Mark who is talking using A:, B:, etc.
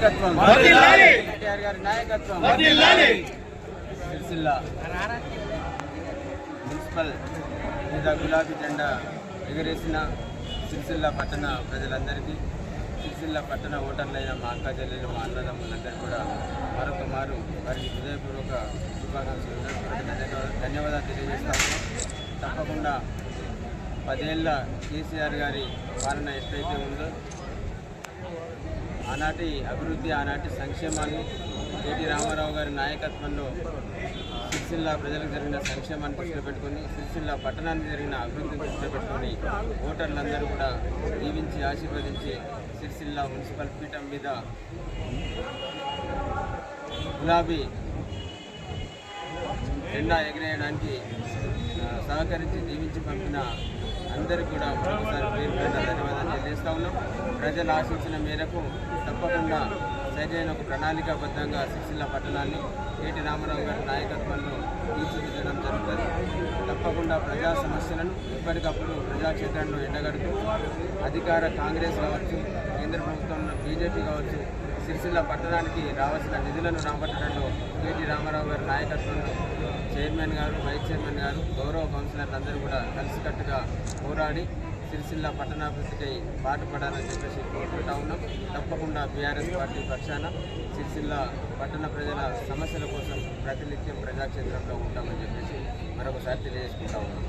A: నాయకత్వం, కేటీఆర్ గారి నాయకత్వం. సిరిసిల్ల మున్సిపల్ మీద గులాబీ జెండా ఎగరేసిన సిరిసిల్ల పట్టణ ప్రజలందరికీ, సిరిసిల్ల పట్టణ ఓటర్లైన మా అక్క చెల్లెలు, మా అన్నదమ్ములందరూ కూడా మరొక మారు వారికి హృదయపూర్వక శుభాకాంక్షలు, ధన్యవాదాలు తెలియజేస్తాము. తప్పకుండా 10 ఏళ్ళ కేసీఆర్ గారి పాలన ఎట్లయితే ఉందో ఆనాటి అభివృద్ధి, ఆనాటి సంక్షేమాన్ని కేటీ రామారావు గారి నాయకత్వంలో సిరిసిల్ల ప్రజలకు జరిగిన సంక్షేమాన్ని దృష్టిలో పెట్టుకొని, సిరిసిల్ల పట్టణానికి జరిగిన అభివృద్ధిని దృష్టిలో పెట్టుకొని ఓటర్లందరూ కూడా దీవించి ఆశీర్వదించి సిరిసిల్ల మున్సిపల్ పీఠం మీద గులాబీ జెండా ఎగిరేయడానికి సహకరించి దీవించి పంపిన అందరికీ కూడా మరొకసారి పేరు పేరున ధన్యవాదాలు తెలియజేస్తా ఉన్నాం. ప్రజలు ఆశించిన మేరకు తప్పకుండా సరైన ఒక ప్రణాళికాబద్ధంగా సిరిసిల్ల పట్టణాన్ని కేటీ రామారావు గారి నాయకత్వంలో తీర్చిదిద్దడం జరుగుతుంది. తప్పకుండా ప్రజా సమస్యలను ఎప్పటికప్పుడు ప్రజాక్షేత్రంలో ఎండగడుతూ అధికార కాంగ్రెస్ కావచ్చు, కేంద్ర ప్రభుత్వంలో బీజేపీ కావచ్చు, సిరిసిల్ల పట్టణానికి రావాల్సిన నిధులను రాబట్టడంలో కేటీ రామారావు గారి నాయకత్వంలో చైర్మన్ గారు, వైస్ చైర్మన్ గారు, గౌరవ కౌన్సిలర్లు అందరూ కూడా కలిసికట్టుగా పోరాడి సిరిసిల్ల పట్టణాభివృద్ధికై పాటుపడాలని చెప్పేసి కోరుకుంటా ఉన్నాం. తప్పకుండా బీఆర్ఎస్ పార్టీ పక్షాన సిరిసిల్ల పట్టణ ప్రజల సమస్యల కోసం ప్రతినిత్యం ప్రజాక్షేత్రంలో ఉంటామని చెప్పేసి మరొకసారి తెలియజేసుకుంటా ఉన్నాం.